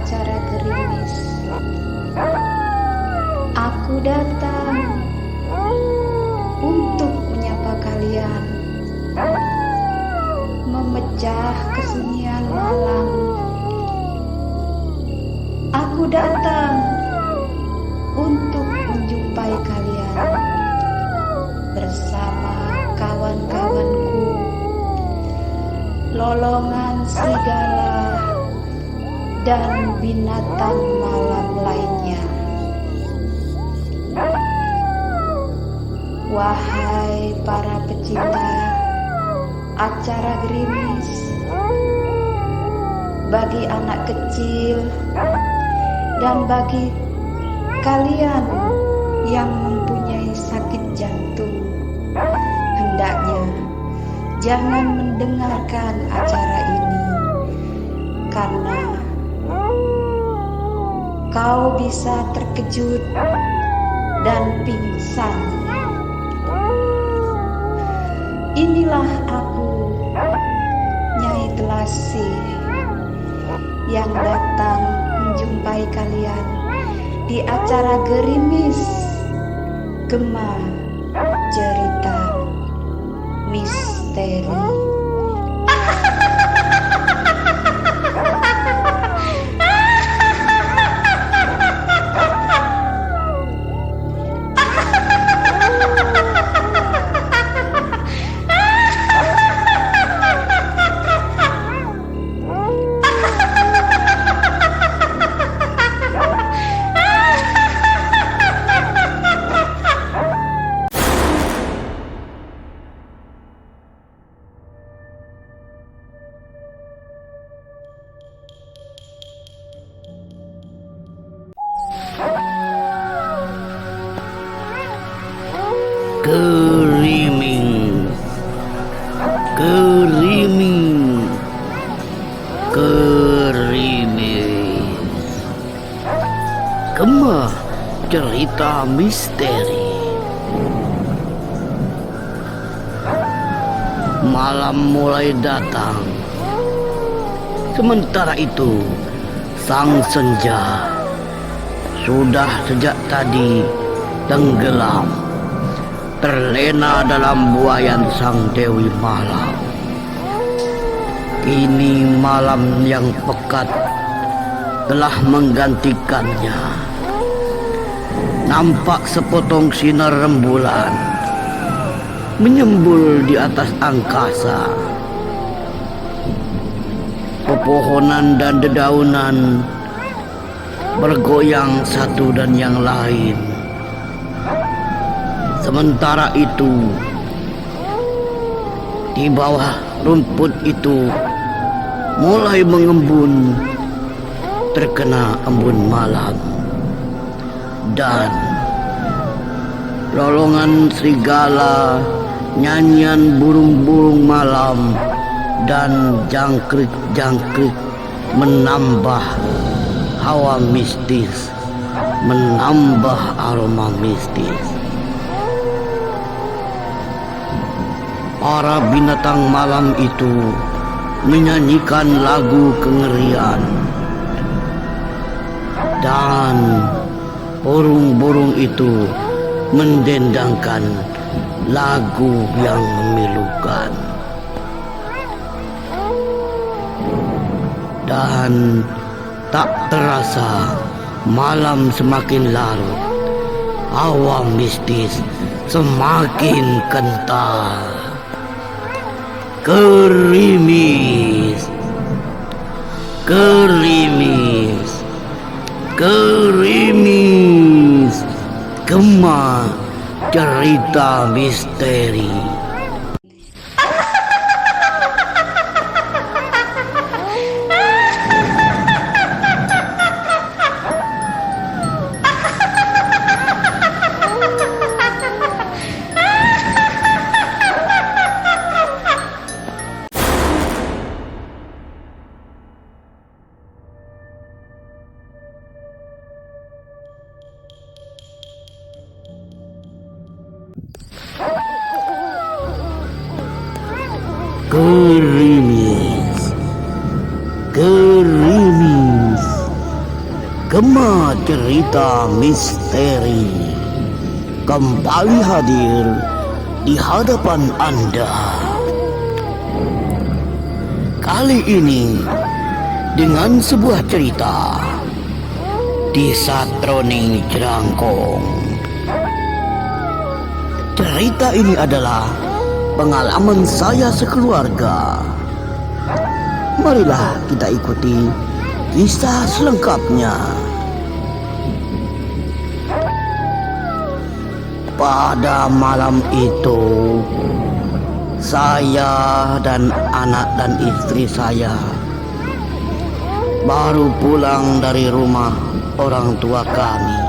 acara gerimis. Aku datang untuk menyapa kalian, memecah kesunyian malam. Aku datang untuk menjumpai kalian bersama kawan-kawanku, lolongan serigala dan binatang malam lainnya. Wahai para pecinta acara gerimis, bagi anak kecil dan bagi kalian yang mempunyai sakit jantung, hendaknya jangan mendengarkan acara ini, karena kau bisa terkejut dan pingsan. Inilah aku, Nyai Telasi, yang datang menjumpai kalian di acara gerimis Gema Cerita Misteri. Keriming, keriming, kerimis. Gema Cerita Misteri. Malam mulai datang. Sementara itu, sang senja sudah sejak tadi tenggelam, terlena dalam buayan sang Dewi Malam. Kini malam yang pekat telah menggantikannya. Nampak sepotong sinar rembulan menyembul di atas angkasa. Pepohonan dan dedaunan bergoyang satu dan yang lain. Sementara itu, di bawah rumput itu mulai mengembun, terkena embun malam, dan lolongan serigala, nyanyian burung-burung malam, dan jangkrik-jangkrik menambah hawa mistis, menambah aroma mistis. Para binatang malam itu menyanyikan lagu kengerian, dan burung-burung itu mendendangkan lagu yang memilukan. Dan tak terasa malam semakin larut, hawa mistis semakin kental. Kerimis, kerimis, kerimis. Gema Cerita Misteri. Gerimis, gerimis, Gema Cerita Misteri kembali hadir di hadapan Anda. Kali ini dengan sebuah cerita di Satroni Jerangkong. Cerita ini adalah pengalaman saya sekeluarga. Marilah kita ikuti kisah selengkapnya. Pada malam itu, saya dan anak dan istri saya baru pulang dari rumah orang tua kami.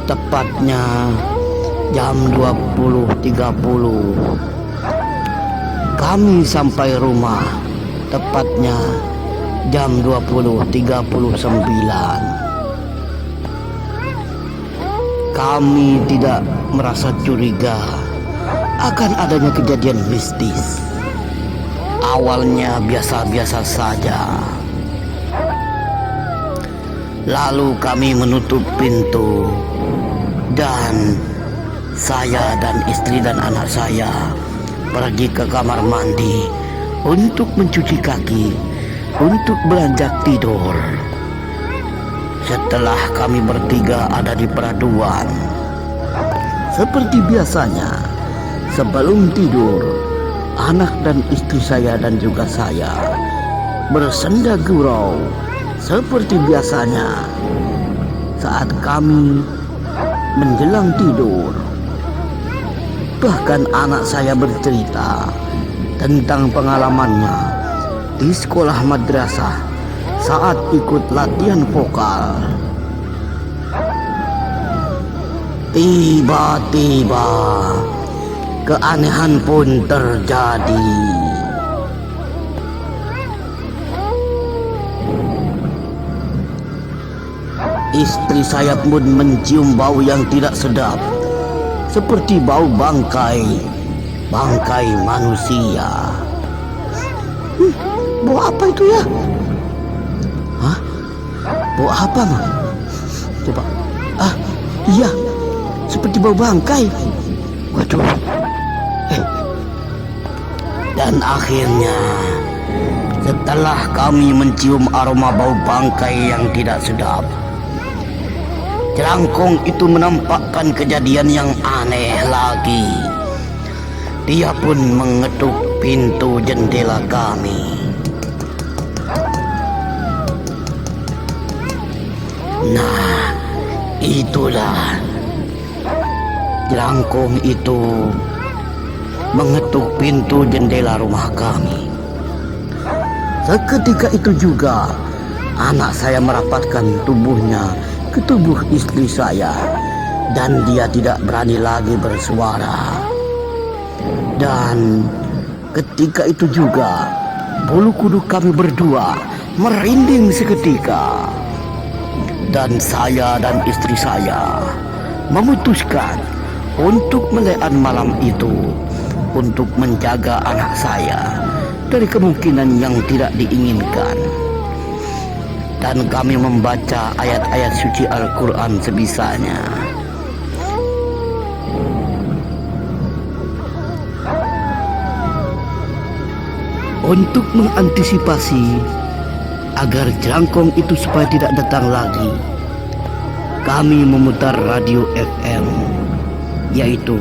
Tepatnya jam 20.30. Kami sampai rumah tepatnya jam 20.39. Kami tidak merasa curiga akan adanya kejadian mistis. Awalnya biasa-biasa saja. Lalu kami menutup pintu dan saya dan istri dan anak saya pergi ke kamar mandi untuk mencuci kaki, untuk beranjak tidur. Setelah kami bertiga ada di peraduan, seperti biasanya, sebelum tidur, anak dan istri saya dan juga saya bersenda gurau seperti biasanya. Saat kami menjelang tidur, bahkan anak saya bercerita tentang pengalamannya di sekolah madrasah saat ikut latihan vokal. Tiba-tiba keanehan pun terjadi. Istri saya pun mencium bau yang tidak sedap, seperti bau bangkai manusia. Bau apa itu ya? Hah? Bau apa, Ma? Coba. Iya, seperti bau bangkai. Waduh. Dan akhirnya, setelah kami mencium aroma bau bangkai yang tidak sedap, Jerangkong itu menampakkan kejadian yang aneh lagi. Dia pun mengetuk pintu jendela kami. Nah, itulah Jerangkong itu mengetuk pintu jendela rumah kami. Seketika itu juga anak saya merapatkan tubuhnya ke tubuh istri saya dan dia tidak berani lagi bersuara. Dan ketika itu juga bulu kuduk kami berdua merinding seketika. Dan saya dan istri saya memutuskan untuk melean malam itu untuk menjaga anak saya dari kemungkinan yang tidak diinginkan. Dan kami membaca ayat-ayat suci Al-Quran sebisanya. Untuk mengantisipasi agar Jerangkong itu supaya tidak datang lagi, kami memutar radio FM, yaitu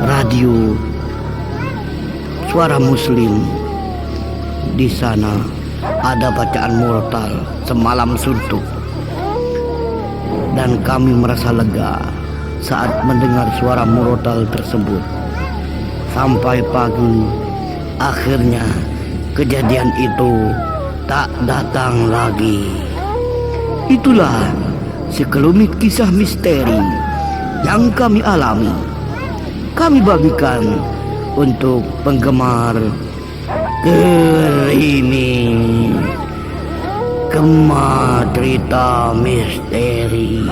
radio Suara Muslim. Di sana ada bacaan murotal semalam suntuk, dan kami merasa lega saat mendengar suara murotal tersebut. Sampai pagi, akhirnya kejadian itu tak datang lagi. Itulah sekelumit kisah misteri yang kami alami. Kami bagikan untuk penggemar Gema Cerita Misteri.